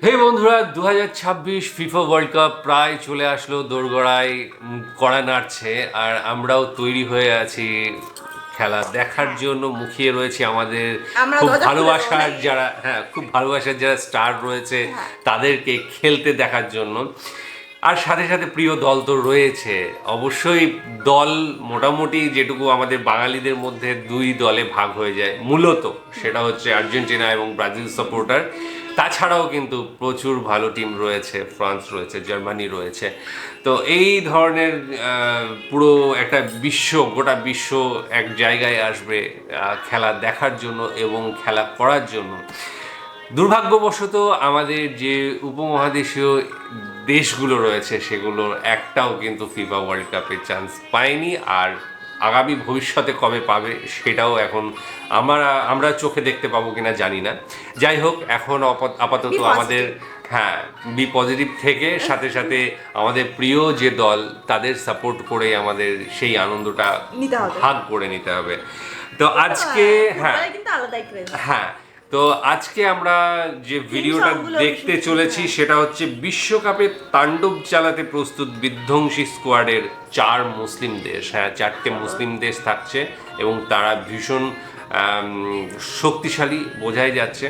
হে বন্ধুরা, 2026 FIFA world cup প্রায় চলে আসলো, দোরগোড়ায় কড়া নাড়ছে, আর আমরাও তৈরি হয়ে আছি খেলা দেখার জন্য। মুখিয়ে রয়েছে আমাদের খুব ভালোবাসার যারা খুব ভালোবাসার যারা স্টার রয়েছে তাদেরকে খেলতে দেখার জন্য। আর সাথে সাথে প্রিয় দল তো রয়েছে অবশ্যই। দল মোটামুটি যেটুকু আমাদের বাঙালিদের মধ্যে দুই দলে ভাগ হয়ে যায় মূলত, সেটা হচ্ছে আর্জেন্টিনা এবং ব্রাজিল সাপোর্টার। তাছাড়াও কিন্তু প্রচুর ভালো টিম রয়েছে, ফ্রান্স রয়েছে, জার্মানি রয়েছে। তো এই ধরনের পুরো একটা গোটা বিশ্ব এক জায়গায় আসবে খেলা দেখার জন্য এবং খেলা করার জন্য। দুর্ভাগ্যবশত আমাদের যে উপমহাদেশীয় দেশগুলো রয়েছে সেগুলোর একটাও কিন্তু ফিফা ওয়ার্ল্ড কাপের চান্স পায়নি, আর আগামী ভবিষ্যতে কবে পাবে সেটাও এখন আমরা চোখে দেখতে পাবো কিনা জানি না। যাই হোক, এখন আপাতত আমাদের বি পজিটিভ থেকে সাথে সাথে আমাদের প্রিয় যে দল তাদের সাপোর্ট করে আমাদের সেই আনন্দটা ভাগ করে নিতে হবে। তো আজকে তো আজকে আমরা যে ভিডিওটা দেখতে চলেছি সেটা হচ্ছে বিশ্বকাপে তাণ্ডব চালাতে প্রস্তুত বিধ্বংসী স্কোয়াডের 4 মুসলিম দেশ। 4টে মুসলিম দেশ থাকছে এবং তারা ভীষণ শক্তিশালী বোঝাই যাচ্ছে।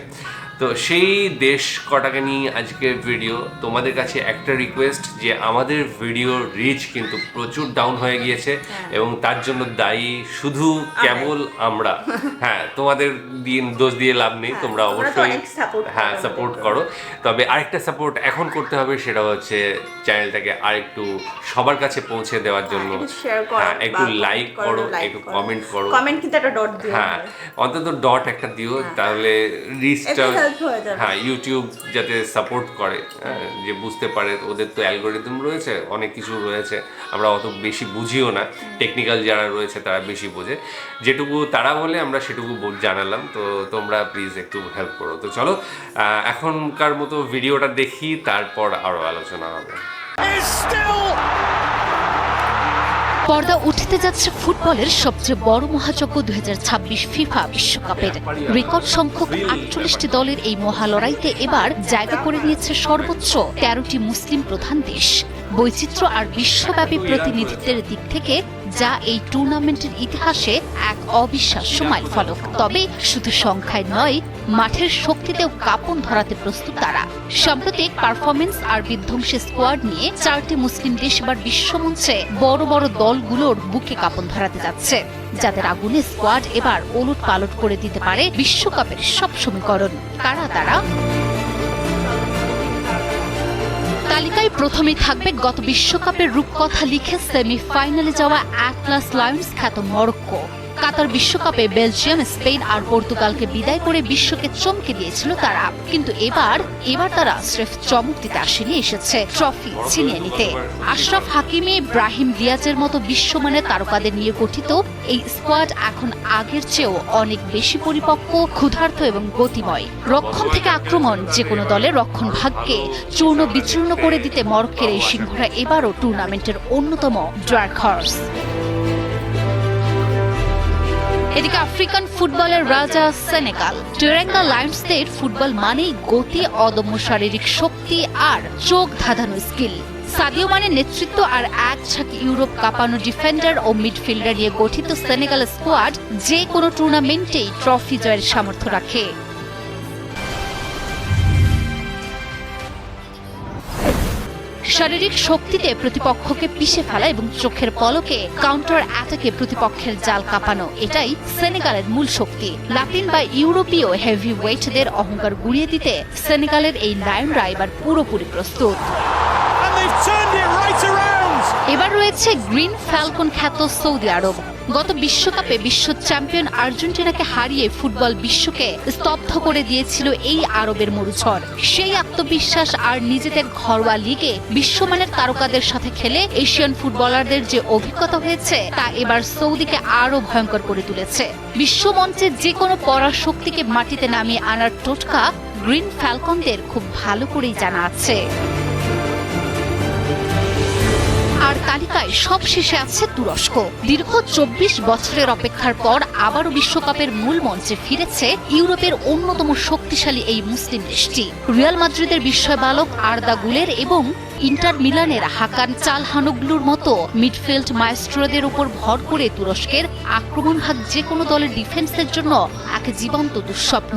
তো সেই দেশ কটাকে নিয়ে আজকের ভিডিও। তোমাদের কাছে একটা রিকোয়েস্ট, যে আমাদের ভিডিও রিচ কিন্তু প্রচুর ডাউন হয়ে গিয়েছে এবং তার জন্য দায়ী শুধু কেবল আমরা। তোমাদের দোষ দিয়ে লাভ নেই, তোমরা অবশ্যই সাপোর্ট করো। তবে আরেকটা সাপোর্ট এখন করতে হবে, সেটা হচ্ছে চ্যানেলটাকে আরেকটু সবার কাছে পৌঁছে দেওয়ার জন্য একটু লাইক করো, একটু কমেন্ট করো, অন্তত ডট একটা দিও, তাহলে রিচটা ইউটিউব যাতে সাপোর্ট করে, যে বুঝতে পারে। ওদের তো অ্যালগোরিদম রয়েছে, অনেক কিছু রয়েছে, আমরা অত বেশি বুঝিও না। টেকনিক্যাল যারা রয়েছে তারা বেশি বোঝে, যেটুকু তারা বলে আমরা সেটুকু জানালাম। তো তোমরা প্লিজ একটু হেল্প করো। তো চলো এখনকার মতো ভিডিওটা দেখি, তারপর আরো আলোচনা হবে। পর্দা উঠতে যাচ্ছে ফুটবলের সবচেয়ে বড় মহাযজ্ঞ 2026 ফিফা বিশ্বকাপের। রেকর্ড সংখ্যক 48টি দলের এই মহালড়াইতে এবার জায়গা করে নিয়েছে সর্বোচ্চ 13টি মুসলিম প্রধান দেশ। বৈচিত্র্য আর বিশ্বব্যাপী প্রতিনিধিত্বের দিক থেকে যা এই টুর্নামেন্টের ইতিহাসে এক অবিশ্বাস্য মাইলফলক। তবে শুধু সংখ্যায় নয়, মাঠের শক্তিতেও কাঁপন ধরাতে প্রস্তুত তারা। সাম্প্রতিক পারফরমেন্স আর বিধ্বংসী স্কোয়াড নিয়ে 4টি মুসলিম দেশ এবার বিশ্বমঞ্চে বড় বড় দলগুলোর বুকে কাঁপন ধরাতে যাচ্ছে, যাদের আগুনে স্কোয়াড এবার ওলট পালট করে দিতে পারে বিশ্বকাপের সব সমীকরণ। কারা তারা? তালিকায় প্রথমেই থাকবে গত বিশ্বকাপের রূপকথা লিখে সেমিফাইনালে যাওয়া অ্যাটলাস লায়ন্স খ্যাত মরক্কো। কাতার বিশ্বকাপে বেলজিয়াম, স্পেন আর পর্তুগালকে বিদায় করে বিশ্বকে চমকে দিয়েছিল তারা। কিন্তু এবার তারা স্রেফ চমক দিতে আসেনি, এসেছে ট্রফি ছিনিয়ে নিতে। আশরাফ হাকিমি, ব্রাহিম দিয়াজের মতো বিশ্বমানের তারকাদের নিয়ে গঠিত এই স্কোয়াড এখন আগের চেয়েও অনেক বেশি পরিপক্ক, ক্ষুধার্ত এবং গতিময়। রক্ষণ থেকে আক্রমণ, যে কোনো দলের রক্ষণ ভাগ্যে চূর্ণ বিচূর্ণ করে দিতে মরক্কোর এই সিংহরা এবারও টুর্নামেন্টের অন্যতম ডার্ক হর্স। এদিকে আফ্রিকান ফুটবলের রাজা সেনেগাল। টেরেঙ্গা লায়ন্সদের ফুটবল মানেই গতি, অদম্য শারীরিক শক্তি আর চোখ ধাঁধানো স্কিল। সাদিও মানের নেতৃত্ব আর এক ঝাঁক ইউরোপ কাঁপানো ডিফেন্ডার ও মিডফিল্ডার নিয়ে গঠিত সেনেগাল স্কোয়াড যে কোনো টুর্নামেন্টেই ট্রফি জয়ের সামর্থ্য রাখে। শারীরিক শক্তিতে প্রতিপক্ষকে পিষে ফেলা এবং চোখের পলকে কাউন্টার অ্যাটাকে প্রতিপক্ষের জাল কাঁপানো, এটাই সেনেগালের মূল শক্তি। লাতিন বা ইউরোপীয় হেভি ওয়েটদের অহংকার গুড়িয়ে দিতে সেনেগালের এই লায়নরা এবার পুরোপুরি প্রস্তুত। এবার রয়েছে গ্রিন ফ্যালকন খ্যাত সৌদি আরব। গত বিশ্বকাপে বিশ্ব চ্যাম্পিয়ন আর্জেন্টিনাকে হারিয়ে ফুটবল বিশ্বকে স্তব্ধ করে দিয়েছিল এই আরবের মরুঝড়। সেই আত্মবিশ্বাস আর নিজেদের ঘরোয়া লিগে বিশ্বমানের তারকাদের সাথে খেলে এশিয়ান ফুটবলারদের যে অভিজ্ঞতা হয়েছে তা এবার সৌদিকে আরো ভয়ঙ্কর করে তুলেছে। বিশ্বমঞ্চে যে কোনো পরাশক্তিকে মাটিতে নামিয়ে আনার টোটকা গ্রিন ফ্যালকনদের খুব ভালো করেই জানা আছে। আর তালিকায় সব শেষে আছে তুরস্ক। দীর্ঘ 24 বছরের অপেক্ষার পর আবারও বিশ্বকাপের মূল মঞ্চে ফিরেছে ইউরোপের অন্যতম শক্তিশালী এই মুসলিম দেশটি। রিয়াল মাদ্রিদের বিস্ময় বালক আর্দা গুলের এবং ইন্টার মিলানের হাকান চালহানোগ্লুর মতো মিডফিল্ড মাইস্ট্রোদের উপর ভর করে তুরস্কের আক্রমণভাগ যে কোনো দলের ডিফেন্সের জন্য এক জীবন্ত দুঃস্বপ্ন।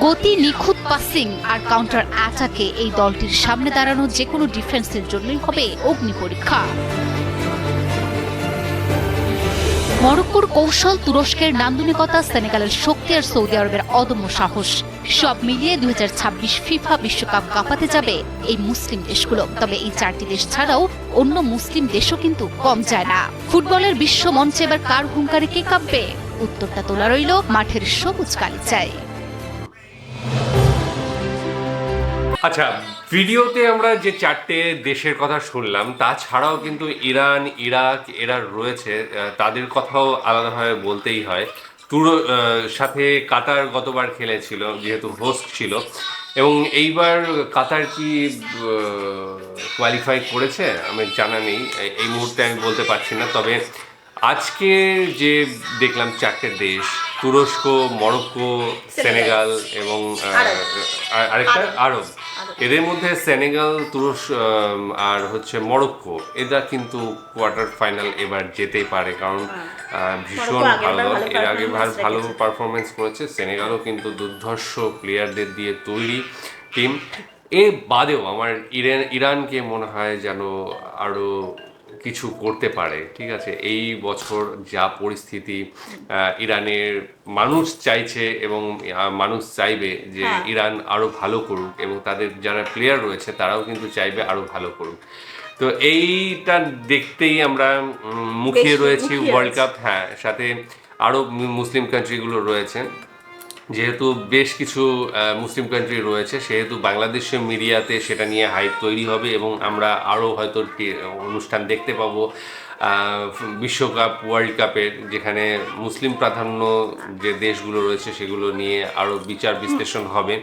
গতি, নিখুঁত পাসিং আর কাউন্টার অ্যাটাকে এই দলটির সামনে দাঁড়ানো যে কোনো ডিফেন্সের জন্যই হবে অগ্নি পরীক্ষা। মরক্কোর কৌশল, তুরস্কের নান্দনিকতা, সেনেগালের শক্তি আর সৌদি আরবের অদম্য সাহস সব মিলিয়ে 2026 ফিফা বিশ্বকাপ কাঁপাতে যাবে এই মুসলিম দেশগুলো। তবে এই 4টি দেশ ছাড়াও অন্য মুসলিম দেশও কিন্তু কম যায় না। ফুটবলের বিশ্ব মঞ্চে এবার কার হুঙ্কারে কে কাঁপবে? উত্তরটা তোলা রইল মাঠের সবুজ গালিচায়। আচ্ছা, ভিডিওতে আমরা যে 4টে দেশের কথা শুনলাম, তাছাড়াও কিন্তু ইরান, ইরাক এরা রয়েছে, তাদের কথাও আলাদাভাবে বলতেই হয়। সাথে কাতার গতবার খেলেছিল, যেহেতু হোস্ট ছিল, এবং এইবার কাতার কি কোয়ালিফাই করেছে আমি জানা নেই, এই মুহূর্তে আমি বলতে পারছি না। তবে আজকে যে দেখলাম 4টে দেশ, তুরস্ক, মরক্কো, সেনেগাল এবং আরেকটা আরব, এদের মধ্যে সেনেগাল, তুরস্ক আর হচ্ছে মরক্কো, এরা কিন্তু কোয়ার্টার ফাইনাল এবার যেতেই পারে, কারণ ভীষণ ভালো দল, এর আগে ভালো পারফরমেন্স করেছে। সেনেগালও কিন্তু দুর্ধর্ষ প্লেয়ারদের দিয়ে তৈরি টিম। এ বাদেও আমার ইরানকে মনে হয় যেন আরও কিছু করতে পারে। ঠিক আছে, এই বছর যা পরিস্থিতি, ইরানের মানুষ চাইছে এবং মানুষ চাইবে যে ইরান আরো ভালো করুক, এবং তাদের যারা প্লেয়ার রয়েছে তারাও কিন্তু চাইবে আরো ভালো করুক। তো এইটা দেখতেই আমরা মুখিয়ে রয়েছি ওয়ার্ল্ড কাপ। হ্যাঁ, সাথে আরো মুসলিম কান্ট্রিগুলো রয়েছে, যেহেতু বেশ কিছু মুসলিম কান্ট্রি রয়েছে, সেহেতু বাংলাদেশের মিডিয়াতে সেটা নিয়ে হাইপ তৈরি হবে এবং আমরা আরও হয়তো অনুষ্ঠান দেখতে পাবো বিশ্বকাপ, ওয়ার্ল্ড কাপের, যেখানে মুসলিম প্রাধান্য যে দেশগুলো রয়েছে সেগুলো নিয়ে আরও বিচার বিশ্লেষণ হবে।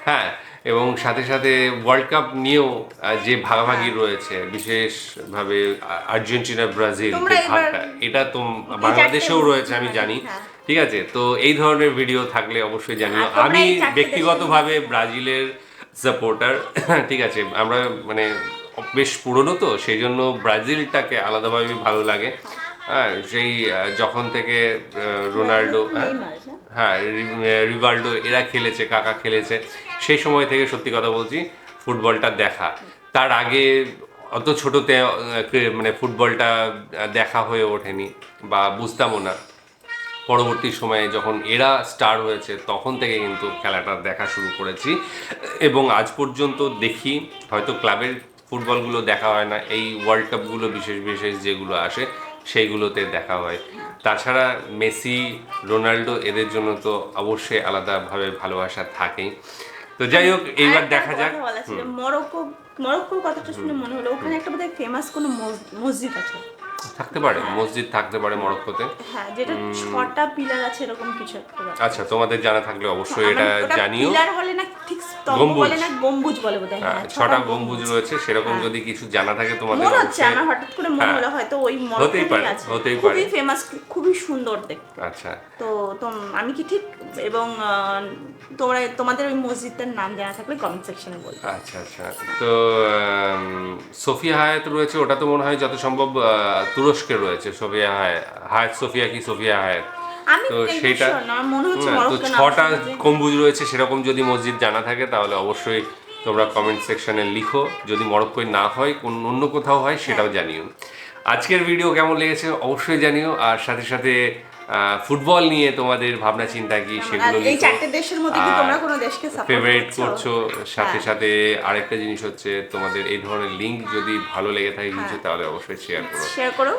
হ্যাঁ, এবং সাথে সাথে ওয়ার্ল্ড কাপ নিয়েও যে ভাগাভাগি রয়েছে, বিশেষভাবে আর্জেন্টিনা, ব্রাজিল যে ভাগটা, এটা তো বাংলাদেশেও রয়েছে আমি জানি। ঠিক আছে, তো এই ধরনের ভিডিও থাকলে অবশ্যই জানিও। আমি ব্যক্তিগতভাবে ব্রাজিলের সাপোর্টার। ঠিক আছে, আমরা মানে বেশ পুরনো, তো সেই জন্য ব্রাজিলটাকে আলাদাভাবে ভালো লাগে। হ্যাঁ, সেই যখন থেকে রোনাল্ডো, হ্যাঁ রিভাল্ডো এরা খেলেছে, কাকা খেলেছে, সেই সময় থেকে সত্যি কথা বলছি ফুটবলটা দেখা। তার আগে অত ছোটতে মানে ফুটবলটা দেখা হয়ে ওঠেনি বা বুঝতামও না। পরবর্তী সময়ে যখন এরা স্টার হয়েছে তখন থেকে কিন্তু খেলাটা দেখা শুরু করেছি, এবং আজ পর্যন্ত দেখি। হয়তো ক্লাবের ফুটবলগুলো দেখা হয় না, এই ওয়ার্ল্ড কাপগুলো বিশেষ বিশেষ যেগুলো আসে সেইগুলোতে দেখা হয়। তাছাড়া মেসি, রোনাল্ডো এদের জন্য তো অবশ্যই আলাদাভাবে ভালোবাসা থাকেই। তো যাই হোক, এইবার দেখা যাক। মরক্কোর কথাটা শুনে মনে হলো ওখানে একটা বোধহয় ফেমাস কোনো মসজিদ আছে, থাকতে পারে, মসজিদ থাকতে পারে মরক্কোতে। হ্যাঁ, যেটা 6টা পিলার আছে এরকম কিছু একটা। আচ্ছা, তোমাদের জানা থাকলে অবশ্যই এটা জানিও। পিলার বলে না, ঠিক স্তম্ভ বলে না, গম্বুজ বলে বোধহয়। হ্যাঁ, 6টা গম্বুজ রয়েছে, সেরকম যদি কিছু জানা থাকে তোমাদের মনে হচ্ছে, আমার হঠাৎ করে মনে হলো হয়তো ওই মরক্কোতেই আছে। খুবই ফেমাস, খুবই সুন্দর দেখতে। আচ্ছা, তো আমি কি ঠিক, এবং তোমাদের ওই মসজিদটার নাম জানা থাকলে কমেন্ট সেকশনে বলবে। আচ্ছা আচ্ছা। তো সোফিয়া হায়াত রয়েছে, ওটা তো মনে হয় যত সম্ভব তুরস্কে রয়েছে। সোফিয়া হায়াত, সোফিয়া কি সোফিয়া হায়াত, তো সেটা তো 6টা গম্বুজ রয়েছে। সেরকম যদি মসজিদ জানা থাকে তাহলে অবশ্যই তোমরা কমেন্ট সেকশনে লিখো। যদি মরক্কোয় না হয়, অন্য কোথাও হয়, সেটাও জানিও। আজকের ভিডিও কেমন লেগেছে অবশ্যই জানিও, আর সাথে সাথে ফুটবল নিয়ে তোমাদের ভাবনা চিন্তা কি সেগুলো এই 4টে দেশের মধ্যে কি তোমরা কোনো দেশকে সাপোর্ট ফেভারিট করছো। সাথে সাথে আরেকটা জিনিস হচ্ছে, তোমাদের এই ধরনের লিংক যদি ভালো লেগে থাকে কিছু, তাহলে অবশ্যই শেয়ার করো।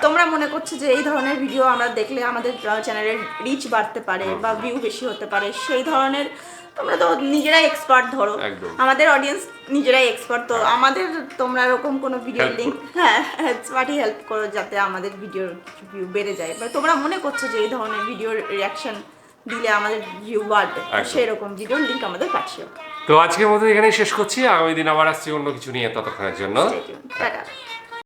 তোমরা মনে করছো যে এই ধরনের ভিডিও আমরা দেখলে আমাদের চ্যানেলের রিচ বাড়তে পারে বা ভিউ বেশি হতে পারে, সেই ধরনের তোমরা তো নিজেরাই এক্সপার্ট, ধরো আমাদের অডিয়েন্স নিজেরাই এক্সপার্ট, তো আমাদের তোমরা এরকম কোনো ভিডিও লিংক পাঠিয়ে হেল্প করো যাতে আমাদের ভিডিওর ভিউ বেড়ে যায়, বা তোমরা মনে করছো যে এই ধরনের ভিডিওর রিয়াকশন দিলে আমাদের ভিউ বাড়বে, সেই রকম ভিডিওর লিংক আমাদের পাঠিও। তো আজকের মতো এখানেই শেষ করছি, আগামী দিন আবার আসছি অন্য কিছু নিয়ে। ততক্ষণের জন্য টাটা।